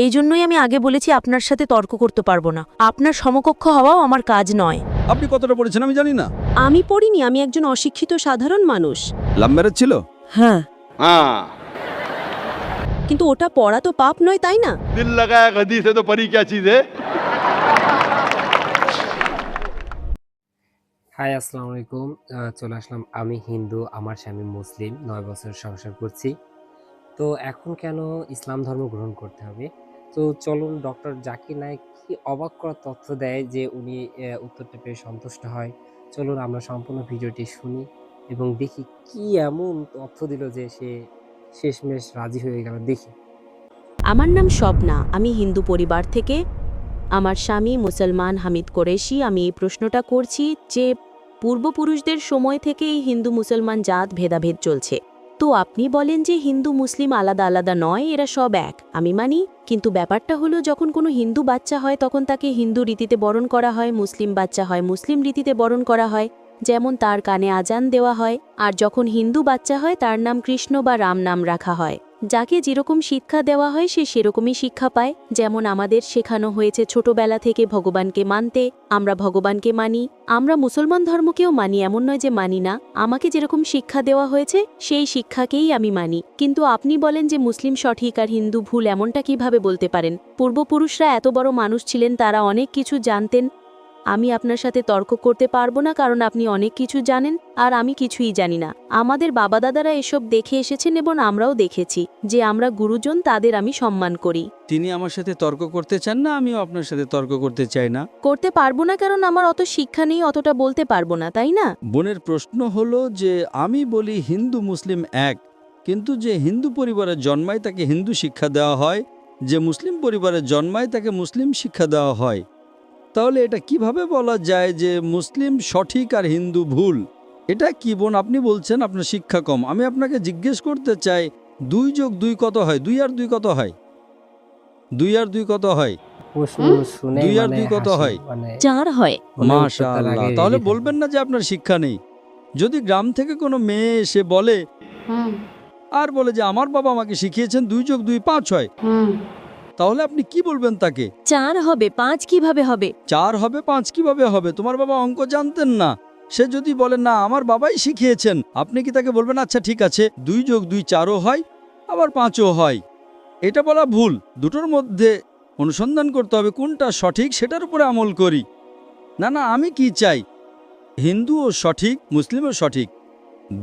এই জন্যই আমি আগে বলেছি আপনার সাথে তর্ক করতে পারবো না। আপনার সমকক্ষ হওয়াও আমার কাজ নয়। আপনি কতটা পড়েছেন আমি জানি না। আমি পড়িনি, আমি একজন অশিক্ষিত সাধারণ মানুষ। লাভ ম্যারেজ ছিল? হ্যাঁ। কিন্তু ওটা পড়া তো পাপ নয়, তাই না? दिल लगाया गधी से तो परी क्या चीज है। হাই, আসসালামু আলাইকুম। চলে আসলাম। আমি হিন্দু, আমার স্বামী মুসলিম, 9 বছর সংসার করছি। তো এখন কেন ইসলাম ধর্ম গ্রহণ করতে হবে? তো চলুন, ডক্টর জাকির নায়েক কি অবাক করা তথ্য দেয় যে উনি উত্তরটা পেয়ে সন্তুষ্ট হয়। চলুন আমরা সম্পূর্ণ ভিডিওটি শুনি এবং দেখি কি এমন তথ্য দিল যে সে শেষমেশ রাজি হয়ে গেল। দেখি। আমার নাম স্বপ্না, আমি হিন্দু পরিবার থেকে। আমার স্বামী মুসলমান হামিদ কোরেশি। আমি এই প্রশ্নটা করছি যে পূর্বপুরুষদের সময় থেকেই হিন্দু মুসলমান জাত ভেদাভেদ চলছে। তো আপনি বলেন যে হিন্দু মুসলিম আলাদা আলাদা নয়, এরা সব এক। আমি মানি, কিন্তু ব্যাপারটা হলো যখন কোনো হিন্দু বাচ্চা হয় তখন তাকে হিন্দু রীতিতে বরণ করা হয়, মুসলিম বাচ্চা হয় মুসলিম রীতিতে বরণ করা হয়, যেমন তার কানে আজান দেওয়া হয়। আর যখন হিন্দু বাচ্চা হয় তার নাম কৃষ্ণ বা রাম নাম রাখা হয়। যাকে যেরকম শিক্ষা দেওয়া হয় সে সেরকমই শিক্ষা পায়। যেমন আমাদের শেখানো হয়েছে ছোটবেলা থেকে ভগবানকে মানতে, আমরা ভগবানকে মানি। আমরা মুসলমান ধর্মকেও মানি, এমন নয় যে মানি না। আমাকে যেরকম শিক্ষা দেওয়া হয়েছে সেই শিক্ষাকেই আমি মানি। কিন্তু আপনি বলেন যে মুসলিম সঠিক আর হিন্দু ভুল, এমনটা কিভাবে বলতে পারেন? পূর্বপুরুষরা এত বড় মানুষ ছিলেন, তারা অনেক কিছু জানতেন। আমি আপনার সাথে তর্ক করতে পারবো না, কারণ আপনি অনেক কিছু জানেন আর আমি কিছুই জানি না। আমাদের বাবা দাদারা এসব দেখে এসেছেন এবং আমরাও দেখেছি যে আমরা গুরুজন, তাদের আমি সম্মান করি। তিনি আমার সাথে তর্ক করতে চান না, আমিও আপনার সাথে তর্ক করতে চাই না। করতে পারবো না কারণ আমার অত শিক্ষা নেই, অতটা বলতে পারবো না, তাই না? বোনের প্রশ্ন হলো যে আমি বলি হিন্দু মুসলিম এক, কিন্তু যে হিন্দু পরিবারে জন্মায় তাকে হিন্দু শিক্ষা দেওয়া হয়, যে মুসলিম পরিবারে জন্মায় তাকে মুসলিম শিক্ষা দেওয়া হয়। তাহলে এটা কিভাবে বলা যায় যে মুসলিম সঠিক আর হিন্দু ভুল? এটা কি বোন আপনি বলছেন আপনার শিক্ষা কম। আমি আপনাকে জিজ্ঞেস করতে চাই 2 যোগ 2 কত হয়? 2 আর 2 কত হয়? 2 আর 2 কত হয়? প্রশ্ন শুনে 2 আর 2 কত হাসি, হয়? 4 হয়। মাশাআল্লাহ। তাহলে বলবেন না যে আপনার শিক্ষা নেই। যদি গ্রাম থেকে কোনো মেয়ে এসে বলে আর বলে যে আমার বাবা আমাকে শিখিয়েছেন 2 যোগ 2 5 হয়, তাহলে আপনি কি বলবেন তাকে? 4 হবে, 5 কিভাবে হবে? 4 হবে 5 কিভাবে হবে? তোমার বাবা অঙ্ক জানতেন না। সে যদি বলে না আমার বাবাই শিখিয়েছেন, আপনি কি তাকে বলবেন আচ্ছা ঠিক আছে 2 যোগ 2 4ও হয় আবার 5ও হয়? এটা বলা ভুল। দুটোর মধ্যে অনুসন্ধান করতে হবে কোনটা সঠিক, সেটার উপরে আমল করি। না না, আমি কি চাই হিন্দুও সঠিক মুসলিমও সঠিক,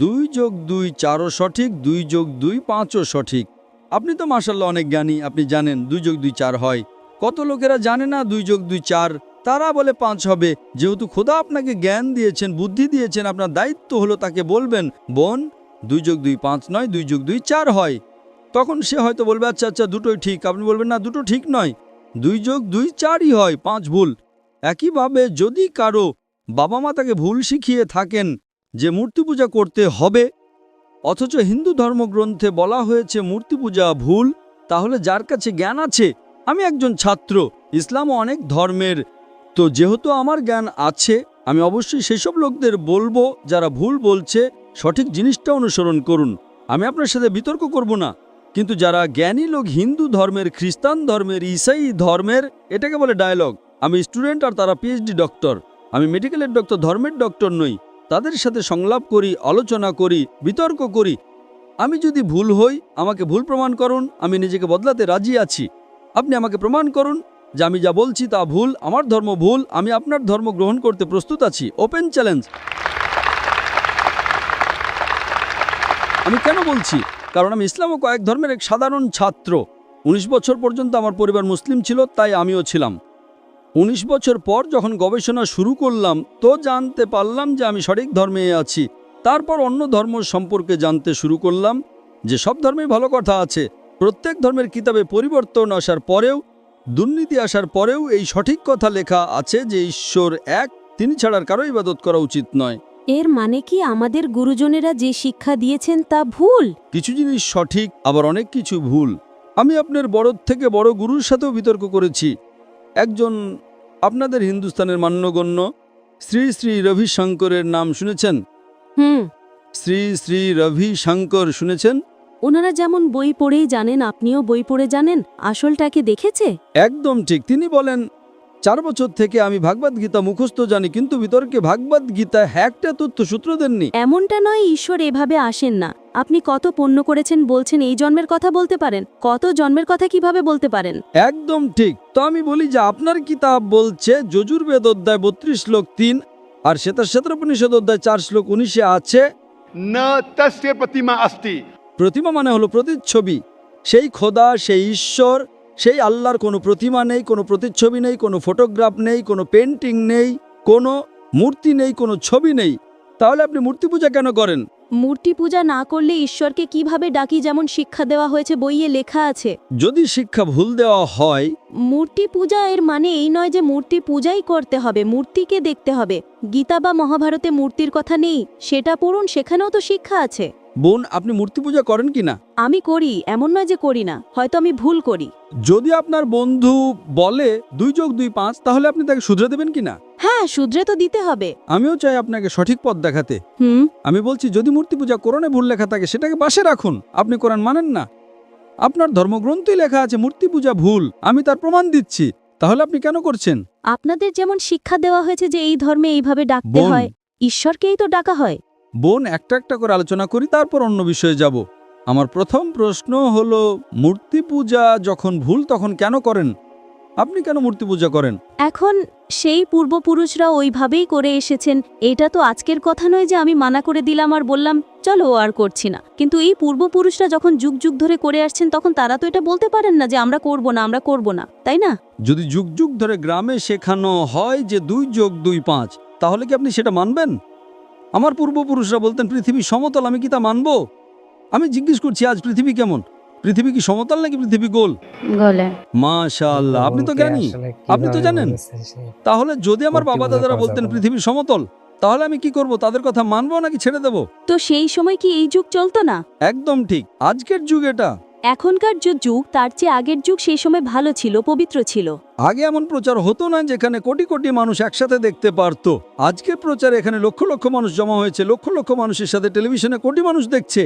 2 যোগ 2 4ও সঠিক, 2 যোগ 2 5ও সঠিক। আপনি তো মাশাআল্লাহ অনেক জ্ঞানী, আপনি জানেন 2 যোগ 2 4 হয়। কত লোকেরা জানে না 2 যোগ 2 4, তারা বলে 5 হবে। যেহেতু খোদা আপনাকে জ্ঞান দিয়েছেন, বুদ্ধি দিয়েছেন, আপনার দায়িত্ব হলো তাকে বলবেন বোন 2 যোগ 2 5 নয়, 2 যোগ 2 4 হয়। তখন সে হয়তো বলবে আচ্ছা আচ্ছা দুটোই ঠিক। আপনি বলবেন না দুটো ঠিক নয়, 2 যোগ 2 4ই হয়, 5 ভুল। একইভাবে যদি কারো বাবা মা তাকে ভুল শিখিয়ে থাকেন যে মূর্তি পূজা করতে হবে, অথচ হিন্দু ধর্মগ্রন্থে বলা হয়েছে মূর্তি পূজা ভুল, তাহলে যার কাছে জ্ঞান আছে, আমি একজন ছাত্র, ইসলামও অনেক ধর্মের, তো যেহেতু আমার জ্ঞান আছে আমি অবশ্যই সেসব লোকদের বলবো যারা ভুল বলছে সঠিক জিনিসটা অনুসরণ করুন। আমি আপনার সাথে বিতর্ক করব না। কিন্তু যারা জ্ঞানী লোক হিন্দু ধর্মের, খ্রিস্টান ধর্মের, ঈসাই ধর্মের, এটাকে বলে ডায়ালগ। আমি স্টুডেন্ট আর তারা পিএইচডি ডক্টর। আমি মেডিকেলের ডক্টর, ধর্মের ডক্টর নই। তাদের সাথে সংলাপ করি, আলোচনা করি, বিতর্ক করি। আমি যদি ভুল হই আমাকে ভুল প্রমাণ করুন, আমি নিজেকে বদলাতে রাজি আছি। আপনি আমাকে প্রমাণ করুন যে আমি যা বলছি তা ভুল, আমার ধর্ম ভুল, আমি আপনার ধর্ম গ্রহণ করতে প্রস্তুত আছি। Open challenge. আমি কেন বলছি? কারণ আমি ইসলাম ও কয়েক ধর্মের এক সাধারণ ছাত্র। 19 বছর পর্যন্ত আমার পরিবার মুসলিম ছিল, তাই আমিও ছিলাম। 19 বছর পর যখন গবেষণা শুরু করলাম তো জানতে পারলাম যে আমি সঠিক ধর্মে আছি। তারপর অন্য ধর্ম সম্পর্কে জানতে শুরু করলাম যে সব ধর্মেই ভালো কথা আছে। প্রত্যেক ধর্মের কিতাবে পরিবর্তন আসার পরেও, দুর্নীতি আসার পরেও এই সঠিক কথা লেখা আছে যে ঈশ্বর এক, তিনি ছাড়ার কারো ইবাদত করা উচিত নয়। এর মানে কি আমাদের গুরুজনেরা যে শিক্ষা দিয়েছেন তা ভুল? কিছু জিনিস সঠিক, আবার অনেক কিছু ভুল। আমি আপনার বড় থেকে বড় গুরুর সাথেও বিতর্ক করেছি। একজন আপনাদের হিন্দুস্তানের মান্যগণ্য শ্রী শ্রী রবিশঙ্করের নাম শুনেছেন? হুম। শ্রী শ্রী রবিশঙ্কর শুনেছেন? ওনারা যেমন বই পড়েই জানেন, আপনিও বই পড়ে জানেন, আসলটাকে দেখেছে? একদম ঠিক। তিনি বলেন 4 বছর থেকে আমি ভাগবত গীতা মুখস্থ জানি, কিন্তু বিতর্কে ভাগবত গীতা একটা তথ্য সূত্র দেননি। এমনটা নয় ঈশ্বর এভাবে আসেন না। আপনি কত পুণ্য করেছেন বলছেন এই জন্মের কথা বলতে পারেন, কত জন্মের কথা কিভাবে বলতে পারেন? একদম ঠিক। তো আমি বলি যে আপনার কিতাব বলছে যজুর্বেদ অধ্যায় 32 শ্লোক 3 আর শ্বেতাশ্বেতোপনিষদ অধ্যায় 4 শ্লোক 19 আছে न तस्य प्रतिमा अस्ति। প্রতিমা মানে হলো প্রতিচ্ছবি। সেই খোদা, সেই ঈশ্বর, সেই আল্লাহর কোনো প্রতিমা নেই, কোনো প্রতিচ্ছবি নেই, কোনো ফটোগ্রাফ নেই, কোনো পেন্টিং নেই, কোনো মূর্তি নেই, কোনো ছবি নেই। তাহলে আপনি মূর্তি পূজা কেন করেন? মূর্তি পূজা না করলে ঈশ্বরকে কিভাবে ডাকি, যেমন শিক্ষা দেওয়া হয়েছে, বইয়ে লেখা আছে। যদি শিক্ষা ভুল দেওয়া হয়, মূর্তি পূজা এর মানে এই নয় যে মূর্তি পূজাই করতে হবে, মূর্তিকে দেখতে হবে। গীতা বা মহাভারতে মূর্তির কথা নেই, সেটা পড়ুন, সেখানেও তো শিক্ষা আছে। বোন, আপনি মূর্তি পূজা করেন কিনা? আমি করি, এমন নয় যে করি না, হয়তো আমি ভুল করি। যদি আপনার বন্ধু বলে 2 যোগ 2 5, তাহলে আপনি তাকে শুধরে দেবেন কিনা? হ্যাঁ, শুধরে তো দিতে হবে। আমিও চাই আপনাকে সঠিক পথ দেখাতে। আমি বলছি, যদি মূর্তি পূজা কোরআনে ভুল লেখা থাকে সেটাকে পাশে রাখুন। আপনি কোরআন মানেন না, আপনার ধর্মগ্রন্থই লেখা আছে মূর্তি পূজা ভুল, আমি তার প্রমাণ দিচ্ছি, তাহলে আপনি কেন করছেন? আপনাদের যেমন শিক্ষা দেওয়া হয়েছে যে এই ধর্মে এইভাবে ডাকতে বোন। হয়, ঈশ্বরকেই তো ডাকা হয়। বোন, একটা একটা করে আলোচনা করি, তারপর অন্য বিষয়ে যাব। আমার প্রথম প্রশ্ন হলো, মূর্তি পূজা যখন ভুল তখন কেন করেন? আপনি কেন মূর্তি পূজা করেন? এখন সেই পূর্বপুরুষরা ওইভাবেই করে এসেছেন, এটা তো আজকের কথা নয় যে আমি মানা করে দিলাম আর বললাম চলো আর করছি না। কিন্তু এই পূর্বপুরুষরা যখন যুগ যুগ ধরে করে আসছেন, তখন তারা তো এটা বলতে পারেন না যে আমরা করব না, আমরা করব না, তাই না? যদি যুগ যুগ ধরে গ্রামে শেখানো হয় যে 2 যোগ 2 5, তাহলে কি আপনি সেটা মানবেন? আমার পূর্বপুরুষরা বলতেন পৃথিবী সমতল, আমি কি তা মানব? আমি জিজ্ঞেস করছি, আজ পৃথিবী কেমন? পৃথিবী কি সমতল নাকি পৃথিবী গোল? গলে মাশাআল্লাহ, আপনি তো জ্ঞানী, আপনি তো জানেন। তাহলে যদি আমার বাবা দাদারা বলতেন পৃথিবী সমতল, তাহলে আমি কি করব? তাদের কথা মানবো নাকি ছেড়ে দেব? তো সেই সময় কি এই যুগ চলতো না? একদম ঠিক, আজকের যুগ এটা। এখনকার যে যুগ তার চেয়ে আগের যুগ সেই সময় ভালো ছিল, পবিত্র ছিল। আগে এমন প্রচার হতো না যেখানে কোটি কোটি মানুষ একসাথে দেখতে পারতো। আজকের প্রচার এখানে লক্ষ লক্ষ মানুষ জমা হয়েছে, লক্ষ লক্ষ মানুষের সাথে টেলিভিশনে কোটি মানুষ দেখছে।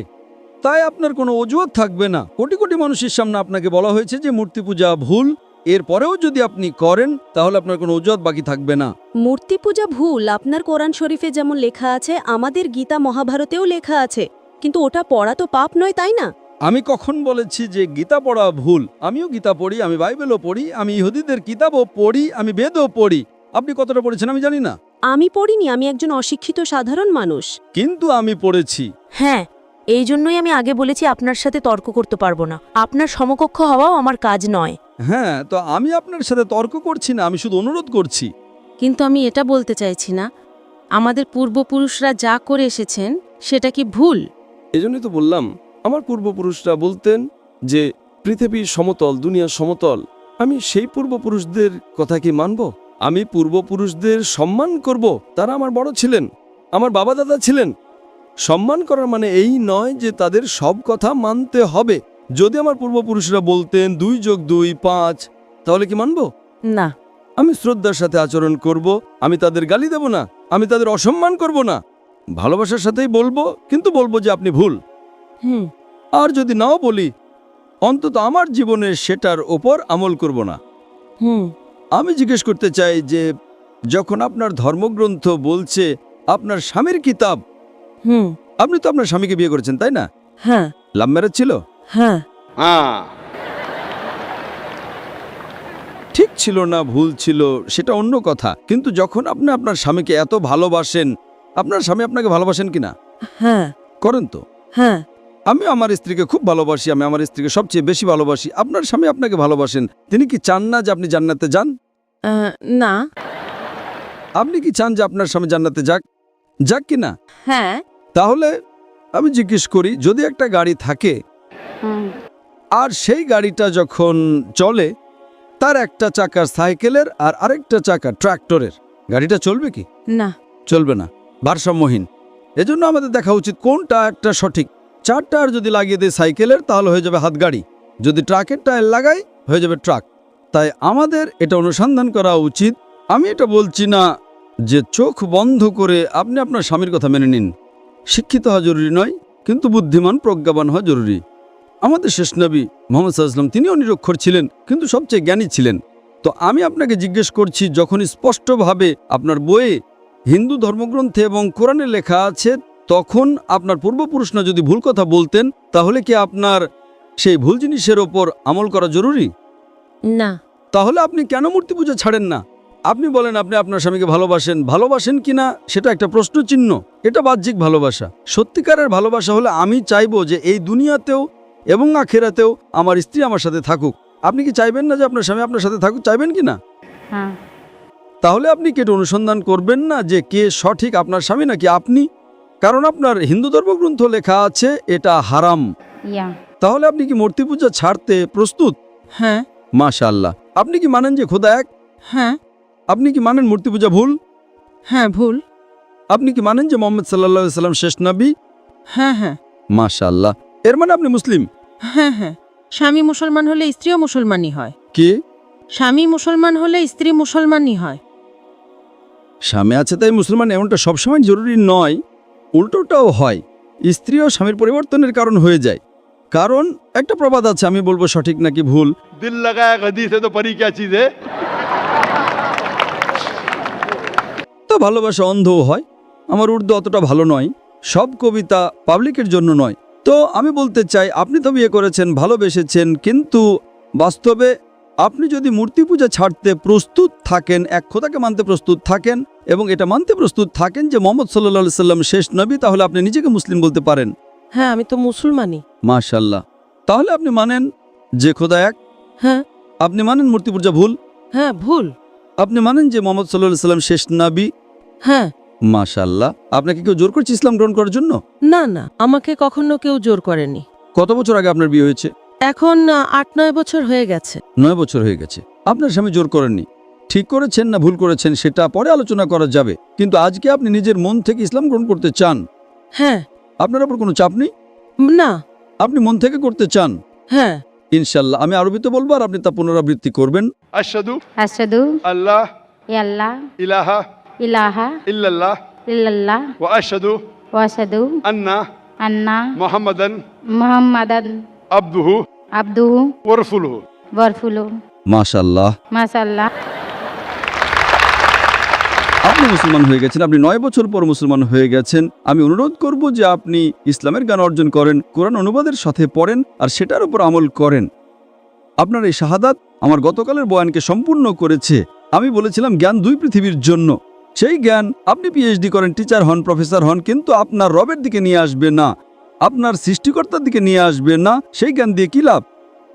তাই আপনার কোনো অজুহাত থাকবে না। কোটি কোটি মানুষের সামনে আপনাকে বলা হয়েছে যে মূর্তি পূজা ভুল, এরপরেও যদি আপনি করেন তাহলে আপনার কোনো অজুহাত বাকি থাকবে না। মূর্তি পূজা ভুল আপনার কোরআন শরীফে যেমন লেখা আছে, আমাদের গীতা মহাভারতেও লেখা আছে, কিন্তু ওটা পড়া তো পাপ নয়, তাই না? আমি কখন বলেছি যে গীতা পড়া ভুল? আমিও গীতা পড়ি, আমি বাইবেলও পড়ি, আমি ইহুদিদের কিতাবও পড়ি, আমি বেদও পড়ি। আপনি কতটা পড়েছেন আমি জানি না, আমি পড়িনি, আমি একজন অশিক্ষিত সাধারণ মানুষ। কিন্তু আমি পড়েছি। হ্যাঁ, এই জন্যই আমি আগে বলেছি আপনার সাথে তর্ক করতে পারবো না, আপনার সমকক্ষ হওয়াও আমার কাজ নয়। হ্যাঁ, তো আমি আপনার সাথে তর্ক করছি না, আমি শুধু অনুরোধ করছি। কিন্তু আমি এটা বলতে চাইছি না আমাদের পূর্বপুরুষরা যা করে এসেছেন সেটা কি ভুল? এজন্যই তো বললাম, আমার পূর্বপুরুষরা বলতেন যে পৃথিবী সমতল, দুনিয়া সমতল। আমি সেই পূর্বপুরুষদের কথা কি মানব? আমি পূর্বপুরুষদের সম্মান করব, তারা আমার বড় ছিলেন, আমার বাবা দাদা ছিলেন। সম্মান করার মানে এই নয় যে তাদের সব কথা মানতে হবে। যদি আমার পূর্বপুরুষরা বলতেন 2 যোগ 2 5, তাহলে কি মানব? না। আমি শ্রদ্ধার সাথে আচরণ করব, আমি তাদের গালি দেব না, আমি তাদের অসম্মান করব না, ভালোবাসার সাথেই বলবো, কিন্তু বলবো যে আপনি ভুল। আর যদি নাও বলি, অন্তত আমার জীবনে সেটার ওপর আমল করব না। আমি জিজ্ঞেস করতে চাই যে যখন আপনার ধর্মগ্রন্থ বলছে আপনার স্বামীর কিতাব, আপনি তো আপনার স্বামীকে বিয়ে করেছেন, তাই না? হ্যাঁ। লাভ ম্যারেজ ছিল? হ্যাঁ। हाँ ঠিক ছিল না ভুল ছিল সেটা অন্য কথা, কিন্তু যখন আপনি আপনার স্বামীকে এত ভালোবাসেন, আপনার স্বামী আপনাকে ভালোবাসেন কিনা? হ্যাঁ। করেন তো? হ্যাঁ। আমি আমার স্ত্রীকে খুব ভালোবাসি, আমি আমার স্ত্রীকে সবচেয়ে বেশি ভালোবাসি। আপনার স্বামী আপনাকে ভালোবাসেন, তিনি কি চান না যে আপনি জান্নাতে যান? না। আপনি কি চান যে আপনার স্বামী জান্নাতে যাক? যাক কি না? হ্যাঁ। তাহলে আমি জিজ্ঞেস করি, যদি একটা গাড়ি থাকে আর সেই গাড়িটা যখন চলে, তার একটা চাকা সাইকেলের আর আরেকটা চাকা ট্রাক্টরের, গাড়িটা চলবে কি? না। চলবে না, ভারসাম্যহীন। এজন্য আমাদের দেখা উচিত কোনটা একটা সঠিক। 4 টায়ার যদি লাগিয়ে দেয় সাইকেলের, তাহলে হয়ে যাবে হাত গাড়ি। যদি ট্রাকের টায়ার লাগাই, হয়ে যাবে ট্রাক। তাই আমাদের এটা অনুসন্ধান করা উচিত। আমি এটা বলছি না যে চোখ বন্ধ করে আপনি আপনার স্বামীর কথা মেনে নিন। শিক্ষিত হওয়া জরুরি নয়, কিন্তু বুদ্ধিমান প্রজ্ঞাবান হওয়া জরুরি। আমাদের শেষ নবী মোহাম্মদ সাল্লাল্লাহু আলাইহি ওয়াসাল্লাম তিনিও নিরক্ষর ছিলেন, কিন্তু সবচেয়ে জ্ঞানী ছিলেন। তো আমি আপনাকে জিজ্ঞেস করছি, যখন স্পষ্টভাবে আপনার বইয়ে হিন্দু ধর্মগ্রন্থে এবং কোরআনে লেখা আছে, তখন আপনার পূর্বপুরুষরা যদি ভুল কথা বলতেন, তাহলে কি আপনার সেই ভুল জিনিসের ওপর আমল করা জরুরি? না। তাহলে আপনি কেন মূর্তি পূজা ছাড়েন না? আপনি বলেন আপনি আপনার স্বামীকে ভালোবাসেন কিনা সেটা একটা প্রশ্নচিহ্ন। এটা বাহ্যিক ভালোবাসা। সত্যিকারের ভালোবাসা হলে আমি চাইবো যে এই দুনিয়াতেও এবং আখেরাতেও আমার স্ত্রী আমার সাথে থাকুক। আপনি কি চাইবেন না যে আপনার স্বামী আপনার সাথে থাকুক? চাইবেন কি না? হ্যাঁ। তাহলে আপনি কি এটা অনুসন্ধান করবেন না যে কে সঠিক, আপনার স্বামী নাকি আপনি? কারণ আপনার হিন্দু ধর্মগ্রন্থ লেখা আছে এটা হারাম। তাহলে আপনি কি মূর্তি পূজা ছাড়তে প্রস্তুত? হ্যাঁ। মাশাআল্লাহ। আপনি কি মানেন যে খোদা এক? হ্যাঁ। আপনি কি মানেন মূর্তি পূজা ভুল? হ্যাঁ, ভুল। আপনি কি মানেন যে মুহাম্মদ সাল্লাল্লাহু আলাইহি ওয়াসাল্লাম শেষ নবী? হ্যাঁ, হ্যাঁ। মাশাআল্লাহ। এর মানে আপনি মুসলিম? হ্যাঁ, হ্যাঁ। স্বামী মুসলমান হলে স্ত্রীও মুসলমানই হয়। কি? স্বামী মুসলমান হলে স্ত্রী মুসলমানই হয়। স্বামী আছে তাই মুসলমান এমনটা সবসময় জরুরি নয়, উল্টোটাও হয়। স্ত্রীও স্বামীর পরিবর্তনের কারণ হয়ে যায়। কারণ একটা প্রবাদ আছে, আমি বলবো সঠিক নাকি ভুল। दिल लगाया गदी से तो परी क्या चीज है। তো ভালোবাসা অন্ধও হয়। আমার উর্দু অতটা ভালো নয়, সব কবিতা পাবলিকের জন্য নয়। তো আমি বলতে চাই, আপনি তো বিয়ে করেছেন, ভালোবেসেছেন, কিন্তু বাস্তবে আপনি যদি মূর্তি পূজা ছাড়তে প্রস্তুত থাকেন, এক খোদাকে মানতে প্রস্তুত থাকেন এবং এটা মানতে প্রস্তুত থাকেন যে মুহাম্মদ সাল্লাল্লাহু আলাইহি সাল্লাম শেষ নবী, তাহলে আপনি নিজেকে মুসলিম বলতে পারেন। হ্যাঁ, আমি তো মুসলমানই। মাশাআল্লাহ। তাহলে আপনি মানেন যে খোদা এক? হ্যাঁ। আপনি মানেন মূর্তি পূজা ভুল? হ্যাঁ, ভুল। আপনি মানেন যে মুহাম্মদ সাল্লাল্লাহু আলাইহি সাল্লাম শেষ নবী? হ্যাঁ। মাশাআল্লাহ। আপনাকে কেউ জোর করছে ইসলাম গ্রহণ করার জন্য? না, না, আমাকে কখনো কেউ জোর করেনি। কত বছর আগে আপনার বিয়ে হয়েছে? এখন 8-9 বছর হয়ে গেছে। 9 বছর হয়ে গেছে। আপনার স্বামী জোর করেননি। ঠিক করেছেন না ভুল করেছেন সেটা পরে আলোচনা করা যাবে, কিন্তু আজকে আপনি নিজের মন থেকে ইসলাম গ্রহণ করতে চান। হ্যাঁ। আপনার উপর কোনো চাপ নেই? না। আপনি মন থেকে করতে চান? হ্যাঁ। ইনশাআল্লাহ। আমি আরবিতে বলবো আর আপনি তা পুনরাবৃত্তি করবেন। अशहदु अशहदु अल्लाह अल्लाह इलाहा इलाहा इल्लल्लाह इल्लल्लाह व अशहदु व अशहदु अन्ना अन्ना मुहम्मदन मुहम्मदन अब्दुहु अब्दुहु व रसूलुहु। वरफुलुहु মাশাআল্লাহ। माशाअल्लाह। আপনি মুসলমান হয়ে গেছেন, আপনি 9 বছর পর মুসলমান হয়ে গেছেন। আমি অনুরোধ করব যে আপনি ইসলামের জ্ঞান অর্জন করেন, কোরআন অনুবাদের সাথে পড়েন আর সেটার উপর আমল করেন। আপনার এই শাহাদাত আমার গতকালের বয়ানকে সম্পূর্ণ করেছে। আমি বলেছিলাম জ্ঞান 2 পৃথিবীর জন্য। সেই জ্ঞান আপনি পিএইচডি করেন, টিচার হন, প্রফেসর হন, কিন্তু আপনার রবের দিকে নিয়ে আসবে না, আপনার সৃষ্টিকর্তার দিকে নিয়ে আসবে না। সেই জ্ঞান দিয়ে কি লাভ?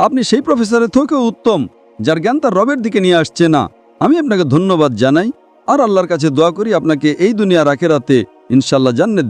আপনি সেই প্রফেসরের থেকেও উত্তম যার জ্ঞান তার রবের দিকে নিয়ে আসছে না। আমি আপনাকে ধন্যবাদ জানাই আর আল্লাহর কাছে দোয়া করি আপনাকে এই দুনিয়ার আখিরাতে ইনশাআল্লাহ জান্নাত